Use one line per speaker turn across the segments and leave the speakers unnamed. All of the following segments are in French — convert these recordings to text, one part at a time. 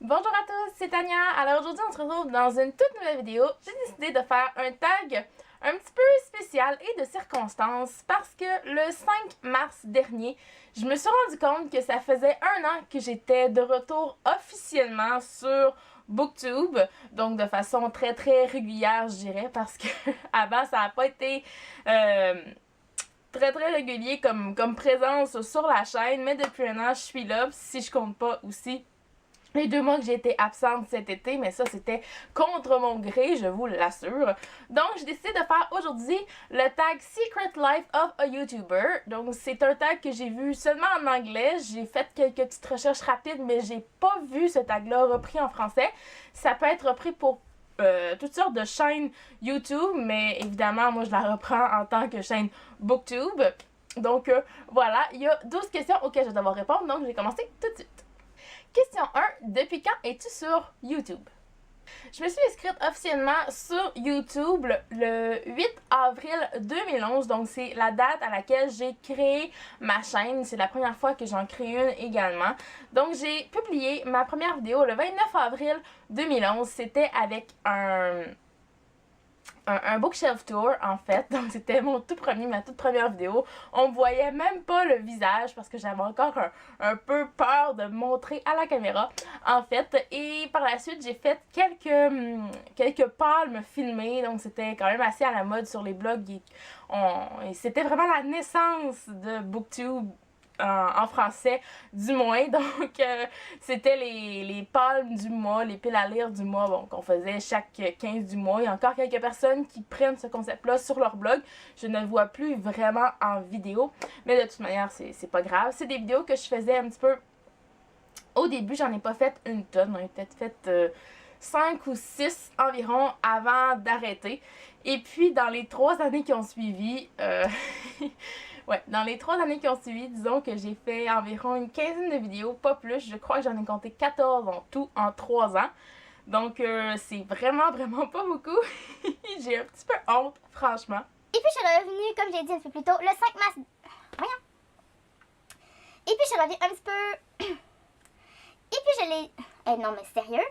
Bonjour à tous, c'est Tania. Alors aujourd'hui on se retrouve dans une toute nouvelle vidéo. J'ai décidé de faire un tag un petit peu spécial et de circonstance parce que le 5 mars dernier, je me suis rendu compte que ça faisait un an que j'étais de retour officiellement sur Booktube, donc de façon très régulière je dirais, parce que avant ça n'a pas été très régulier comme présence sur la chaîne, mais depuis un an je suis là, si je compte pas aussi les 2 mois que j'ai été absente cet été, mais ça c'était contre mon gré, je vous l'assure. Donc j'ai décidé de faire aujourd'hui le tag Secret Life of a YouTuber. Donc c'est un tag que j'ai vu seulement en anglais, j'ai fait quelques petites recherches rapides, mais j'ai pas vu ce tag-là repris en français. Ça peut être repris pour toutes sortes de chaînes YouTube, mais évidemment moi je la reprends en tant que chaîne Booktube. Donc voilà, il y a 12 questions auxquelles je vais devoir répondre, donc je vais commencer tout de suite. Question 1. Depuis quand es-tu sur YouTube? Je me suis inscrite officiellement sur YouTube le 8 avril 2011, donc c'est la date à laquelle j'ai créé ma chaîne. C'est la première fois que j'en crée une également. Donc j'ai publié ma première vidéo le 29 avril 2011. C'était avec un bookshelf tour en fait, donc c'était ma toute première vidéo. On voyait même pas le visage parce que j'avais encore un peu peur de montrer à la caméra en fait, et par la suite j'ai fait quelques palmes filmées, donc c'était quand même assez à la mode sur les blogs et c'était vraiment la naissance de Booktube en français du moins, donc c'était les palmes du mois, les piles à lire du mois, bon, qu'on faisait chaque 15 du mois. Il y a encore quelques personnes qui prennent ce concept là sur leur blog, je ne le vois plus vraiment en vidéo, mais de toute manière c'est pas grave. C'est des vidéos que je faisais un petit peu au début, j'en ai pas fait une tonne, j'en ai peut-être fait 5 ou 6 environ avant d'arrêter. Et puis dans les 3 années qui ont suivi, ouais, dans les 3 années qui ont suivi, disons que j'ai fait environ une quinzaine de vidéos, pas plus. Je crois que j'en ai compté 14 en tout en 3 ans. Donc c'est vraiment pas beaucoup. J'ai un petit peu honte, franchement.
Et puis je suis revenue, comme j'ai dit un peu plus tôt, le 5 mars. Voyons. Et puis je suis revenue un petit peu. Et puis je l'ai. Non mais sérieux?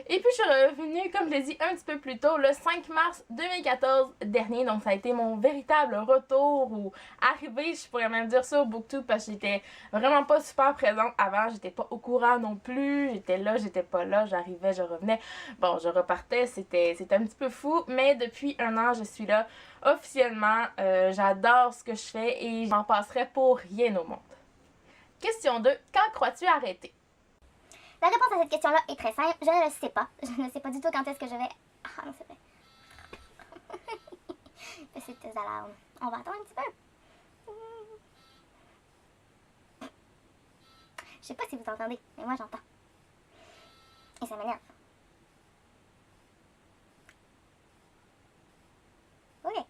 Et puis je suis revenue, comme je l'ai dit un petit peu plus tôt, le 5 mars 2014 dernier. Donc ça a été mon véritable retour ou arrivée, je pourrais même dire sur Booktube, parce que j'étais vraiment pas super présente avant. J'étais pas au courant non plus. J'étais là, j'étais pas là, j'arrivais, je revenais. Bon, je repartais, c'était un petit peu fou. Mais depuis un an, je suis là officiellement. J'adore ce que je fais et j'en passerai pour rien au monde. Question 2. Quand crois-tu arrêter?
La réponse à cette question-là est très simple. Je ne le sais pas. Je ne sais pas du tout quand est-ce que je vais... Ah non, c'est vrai. Petites alarmes. On va attendre un petit peu. Je sais pas si vous entendez, mais moi j'entends. Et ça m'énerve. Ok.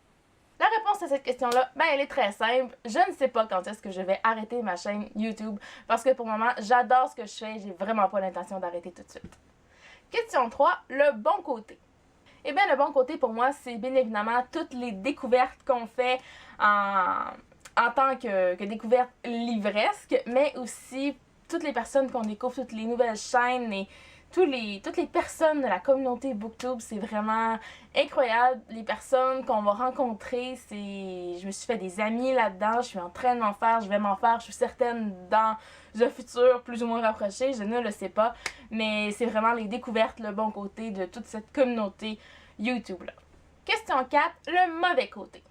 La réponse à cette question-là, ben elle est très simple. Je ne sais pas quand est-ce que je vais arrêter ma chaîne YouTube parce que pour le moment, j'adore ce que je fais. J'ai vraiment pas l'intention d'arrêter tout de suite. Question 3, le bon côté. Eh bien, le bon côté pour moi, c'est bien évidemment toutes les découvertes qu'on fait en tant que découverte livresque, mais aussi toutes les personnes qu'on découvre, toutes les nouvelles chaînes et toutes les personnes de la communauté Booktube. C'est vraiment incroyable. Les personnes qu'on va rencontrer, je me suis fait des amis là-dedans, je suis en train de m'en faire, je vais m'en faire, je suis certaine dans un futur plus ou moins rapproché, je ne le sais pas, mais c'est vraiment les découvertes, le bon côté de toute cette communauté YouTube-là. Question 4, le mauvais côté.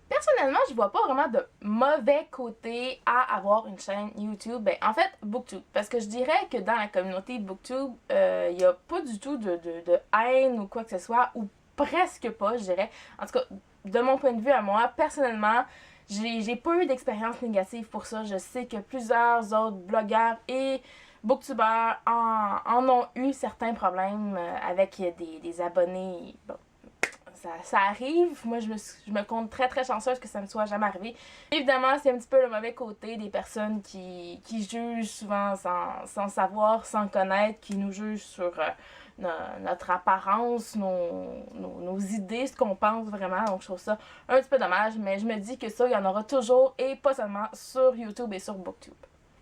Personnellement, je vois pas vraiment de mauvais côté à avoir une chaîne YouTube. Ben, en fait, Booktube. Parce que je dirais que dans la communauté Booktube, il n'y a pas du tout de haine ou quoi que ce soit, ou presque pas, je dirais. En tout cas, de mon point de vue à moi, personnellement, j'ai pas eu d'expérience négative pour ça. Je sais que plusieurs autres blogueurs et booktubeurs en ont eu certains problèmes avec des abonnés. Bon, ça arrive. Moi, je me compte très chanceuse que ça ne soit jamais arrivé. Évidemment, c'est un petit peu le mauvais côté des personnes qui jugent souvent sans savoir, sans connaître, qui nous jugent sur notre apparence, nos idées, ce qu'on pense vraiment. Donc, je trouve ça un petit peu dommage, mais je me dis que ça, il y en aura toujours et pas seulement sur YouTube et sur Booktube.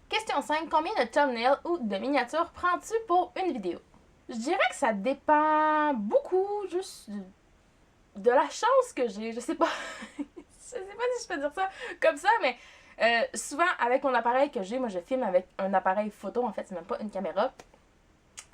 Question 5. Combien de thumbnails ou de miniatures prends-tu pour une vidéo? Je dirais que ça dépend beaucoup juste de la chance que j'ai. Je sais pas. Je sais pas si je peux dire ça comme ça, mais souvent avec mon appareil que j'ai, moi je filme avec un appareil photo. En fait, c'est même pas une caméra.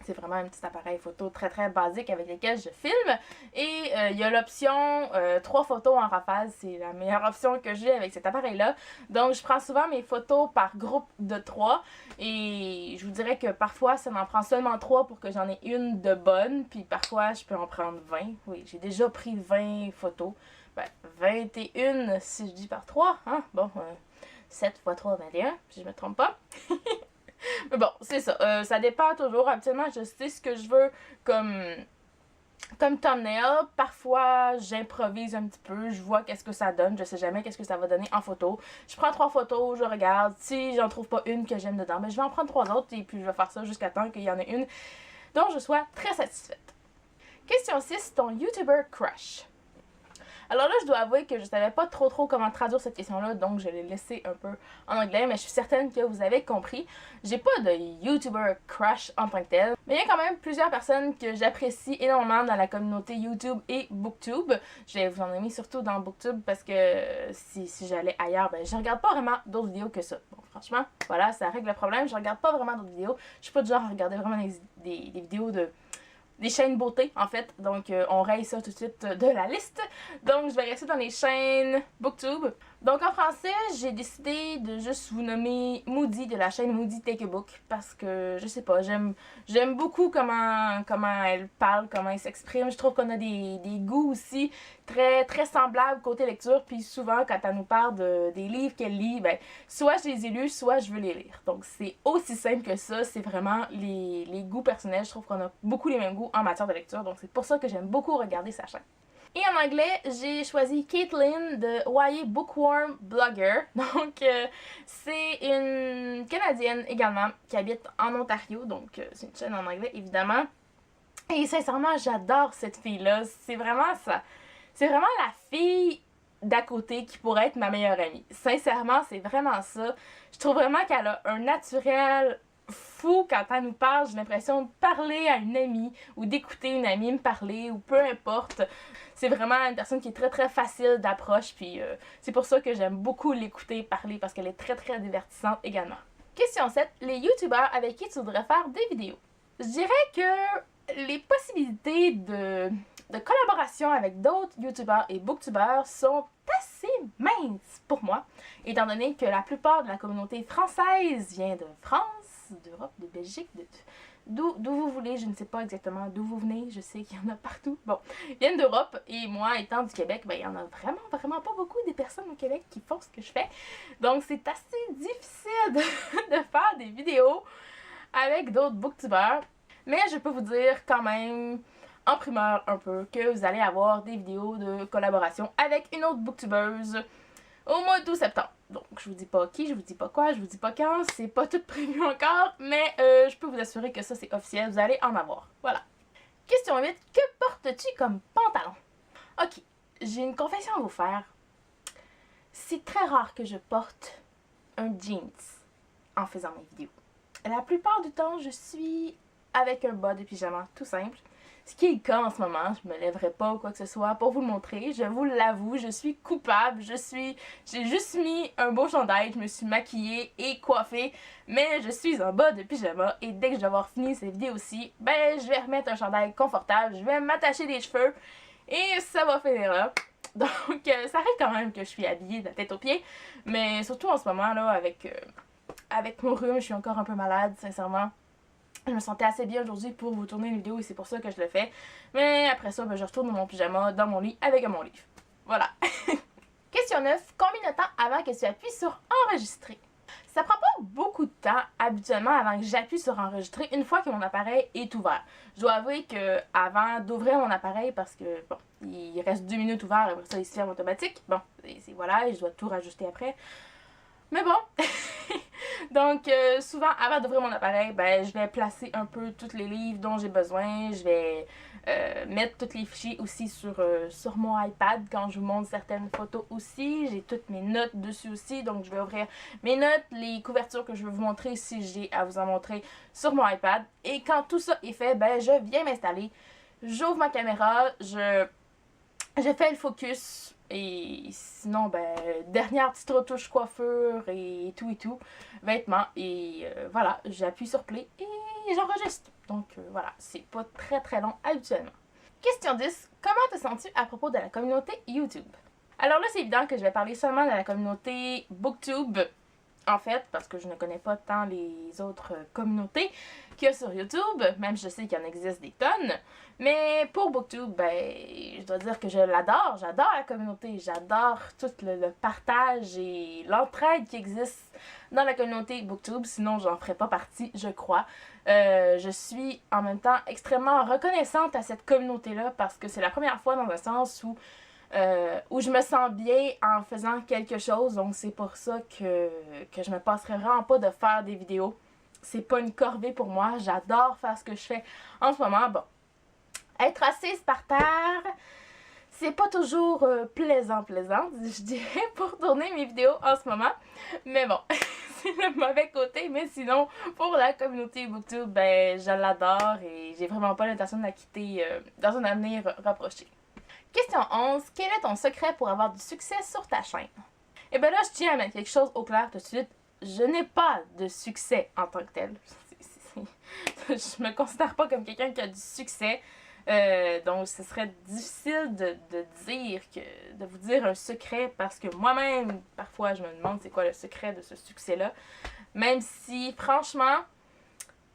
C'est vraiment un petit appareil photo très très basique avec lequel je filme. Et il y a l'option 3 photos en rafale. C'est la meilleure option que j'ai avec cet appareil-là. Donc je prends souvent mes photos par groupe de 3. Et je vous dirais que parfois ça m'en prend seulement 3 pour que j'en ai une de bonne. Puis parfois je peux en prendre 20. Oui, j'ai déjà pris 20 photos. Ben, 21 si je dis par 3. Hein? Bon, 7 x 3, 21, si je me trompe pas. Mais bon, c'est ça. Ça dépend toujours. Habituellement, je sais ce que je veux comme thumbnail. Parfois, j'improvise un petit peu. Je vois qu'est-ce que ça donne. Je sais jamais qu'est-ce que ça va donner en photo. Je prends 3 photos, je regarde. Si j'en trouve pas une que j'aime dedans, ben, je vais en prendre 3 autres et puis je vais faire ça jusqu'à temps qu'il y en ait une dont je sois très satisfaite. Question 6. Ton YouTuber crush. Alors là, je dois avouer que je savais pas trop comment traduire cette question-là, donc je l'ai laissée un peu en anglais, mais je suis certaine que vous avez compris. J'ai pas de YouTuber crush en tant que tel, mais il y a quand même plusieurs personnes que j'apprécie énormément dans la communauté YouTube et Booktube. Je vous en ai mis surtout dans Booktube parce que si j'allais ailleurs, ben je regarde pas vraiment d'autres vidéos que ça. Bon, franchement, voilà, ça règle le problème, je regarde pas vraiment d'autres vidéos. Je suis pas du genre à regarder vraiment des vidéos des chaînes beauté, en fait. Donc, on raye ça tout de suite de la liste. Donc, je vais rester dans les chaînes Booktube. Donc, en français, j'ai décidé de juste vous nommer Moody de la chaîne Moody Take a Book. Parce que, je sais pas, j'aime beaucoup comment elle parle, comment elle s'exprime. Je trouve qu'on a des goûts aussi très semblables côté lecture. Puis souvent, quand elle nous parle des livres qu'elle lit, ben, soit je les ai lus, soit je veux les lire. Donc, c'est aussi simple que ça. C'est vraiment les goûts personnels. Je trouve qu'on a beaucoup les mêmes goûts en matière de lecture. Donc, c'est pour ça que j'aime beaucoup regarder sa chaîne. Et en anglais, j'ai choisi Caitlin de YA Bookworm Blogger. Donc, c'est une Canadienne également qui habite en Ontario. Donc, c'est une chaîne en anglais, évidemment. Et sincèrement, j'adore cette fille-là. C'est vraiment ça. C'est vraiment la fille d'à côté qui pourrait être ma meilleure amie. Sincèrement, c'est vraiment ça. Je trouve vraiment qu'elle a un naturel fou quand elle nous parle. J'ai l'impression de parler à une amie ou d'écouter une amie me parler ou peu importe. C'est vraiment une personne qui est très facile d'approche, puis c'est pour ça que j'aime beaucoup l'écouter parler parce qu'elle est très divertissante également. Question 7. Les youtubeurs avec qui tu voudrais faire des vidéos? Je dirais que les possibilités de collaboration avec d'autres youtubeurs et booktubeurs sont assez minces pour moi, étant donné que la plupart de la communauté française vient de France, d'Europe, de Belgique, d'où vous voulez, je ne sais pas exactement d'où vous venez, je sais qu'il y en a partout. Bon, ils viennent d'Europe et moi, étant du Québec, ben il y en a vraiment pas beaucoup des personnes au Québec qui font ce que je fais. Donc c'est assez difficile de faire des vidéos avec d'autres booktubeurs. Mais je peux vous dire quand même, en primeur un peu, que vous allez avoir des vidéos de collaboration avec une autre booktubeuse au mois d'août septembre. Donc, je vous dis pas qui, je vous dis pas quoi, je vous dis pas quand, c'est pas tout prévu encore, mais je peux vous assurer que ça c'est officiel, vous allez en avoir. Voilà. Question 8. Que portes-tu comme pantalon? Ok, j'ai une confession à vous faire. C'est très rare que je porte un jeans en faisant mes vidéos. La plupart du temps, je suis avec un bas de pyjama tout simple. Ce qui est le cas en ce moment, je me lèverai pas ou quoi que ce soit pour vous le montrer, je vous l'avoue, je suis coupable, j'ai juste mis un beau chandail, je me suis maquillée et coiffée, mais je suis en bas de pyjama et dès que je vais avoir fini cette vidéo-ci, ben je vais remettre un chandail confortable, je vais m'attacher les cheveux et ça va finir là. Donc ça arrive quand même que je suis habillée de la tête aux pieds, mais surtout en ce moment là avec mon rhume, je suis encore un peu malade sincèrement. Je me sentais assez bien aujourd'hui pour vous tourner une vidéo et c'est pour ça que je le fais. Mais après ça, ben, je retourne dans mon pyjama, dans mon lit, avec mon livre. Voilà. Question 9. Combien de temps avant que tu appuies sur enregistrer? Ça prend pas beaucoup de temps habituellement avant que j'appuie sur enregistrer une fois que mon appareil est ouvert. Je dois avouer que avant d'ouvrir mon appareil, parce que bon, il reste 2 minutes ouvert, après ça il se ferme automatique. Bon, voilà, et je dois tout rajouter après. Mais bon, Donc, souvent, avant d'ouvrir mon appareil, ben, je vais placer un peu tous les livres dont j'ai besoin. Je vais mettre tous les fichiers aussi sur mon iPad quand je vous montre certaines photos aussi. J'ai toutes mes notes dessus aussi. Donc, je vais ouvrir mes notes, les couvertures que je veux vous montrer si j'ai à vous en montrer sur mon iPad. Et quand tout ça est fait, ben, je viens m'installer. J'ouvre ma caméra, je fais le focus. Et sinon, ben, dernière petite retouche coiffure et tout, vêtements. Et voilà, j'appuie sur play et j'enregistre. Donc voilà, c'est pas très long habituellement. Question 10. Comment te sens-tu à propos de la communauté YouTube? Alors là, c'est évident que je vais parler seulement de la communauté BookTube. En fait, parce que je ne connais pas tant les autres communautés qu'il y a sur YouTube, même je sais qu'il y en existe des tonnes. Mais pour BookTube, ben, je dois dire que je l'adore. J'adore la communauté. J'adore tout le partage et l'entraide qui existe dans la communauté BookTube. Sinon, j'en ferais pas partie, je crois. Je suis en même temps extrêmement reconnaissante à cette communauté-là parce que c'est la première fois dans un sens où je me sens bien en faisant quelque chose. Donc, c'est pour ça que je me passerai vraiment pas de faire des vidéos. C'est pas une corvée pour moi. J'adore faire ce que je fais en ce moment. Bon, être assise par terre, c'est pas toujours plaisant, je dirais, pour tourner mes vidéos en ce moment. Mais bon, c'est le mauvais côté. Mais sinon, pour la communauté BookTube, ben, je l'adore et j'ai vraiment pas l'intention de la quitter dans un avenir rapproché. Question 11. Quel est ton secret pour avoir du succès sur ta chaîne? Et bien là, je tiens à mettre quelque chose au clair tout de suite. Je n'ai pas de succès en tant que tel. Je me considère pas comme quelqu'un qui a du succès. Donc, ce serait difficile de vous dire un secret parce que moi-même, parfois, je me demande c'est quoi le secret de ce succès-là. Même si, franchement,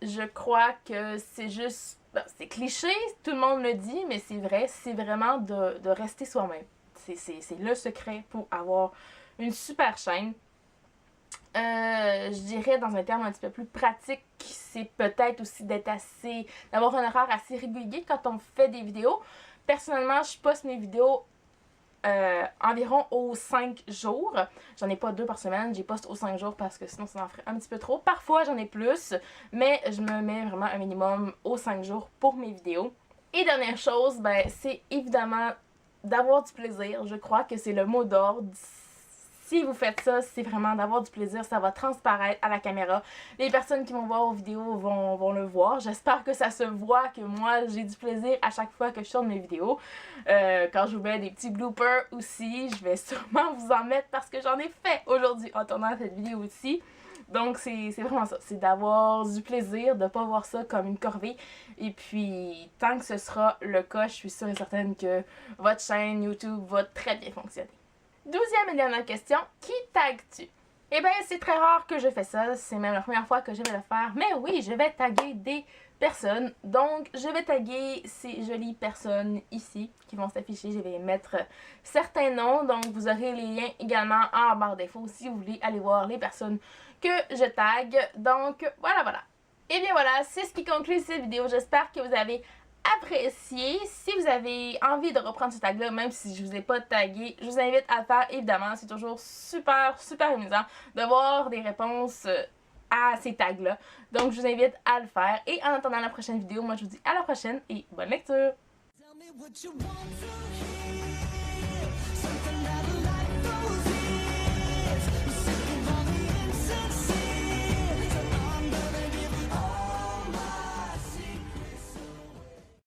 je crois que c'est juste... C'est cliché, tout le monde le dit, mais c'est vrai, c'est vraiment de rester soi-même. C'est le secret pour avoir une super chaîne. Je dirais dans un terme un petit peu plus pratique, c'est peut-être aussi d'avoir un horaire assez régulier quand on fait des vidéos. Personnellement, je poste mes vidéos environ aux 5 jours. J'en ai pas 2 par semaine, j'y poste aux 5 jours parce que sinon ça en ferait un petit peu trop. Parfois j'en ai plus, mais je me mets vraiment un minimum aux 5 jours pour mes vidéos. Et dernière chose, ben, c'est évidemment d'avoir du plaisir. Je crois que c'est le mot d'ordre. Si vous faites ça, c'est vraiment d'avoir du plaisir, ça va transparaître à la caméra. Les personnes qui vont voir aux vidéos vont le voir. J'espère que ça se voit, que moi, j'ai du plaisir à chaque fois que je tourne mes vidéos. Quand je vous mets des petits bloopers aussi, je vais sûrement vous en mettre parce que j'en ai fait aujourd'hui en tournant cette vidéo aussi. Donc, c'est vraiment ça. C'est d'avoir du plaisir, de ne pas voir ça comme une corvée. Et puis, tant que ce sera le cas, je suis sûre et certaine que votre chaîne YouTube va très bien fonctionner. 12e et dernière question, qui tagues-tu? Eh bien, c'est très rare que je fais ça, c'est même la première fois que je vais le faire, mais oui, je vais taguer des personnes. Donc, je vais taguer ces jolies personnes ici qui vont s'afficher. Je vais mettre certains noms, donc vous aurez les liens également en barre d'infos si vous voulez aller voir les personnes que je tague. Donc, voilà. Et bien voilà, c'est ce qui conclut cette vidéo. J'espère que vous avez apprécié. Si vous avez envie de reprendre ce tag là, même si je vous ai pas tagué, je vous invite à le faire évidemment. C'est toujours super amusant de voir des réponses à ces tags là. Donc je vous invite à le faire. Et en attendant la prochaine vidéo, moi je vous dis à la prochaine et bonne lecture.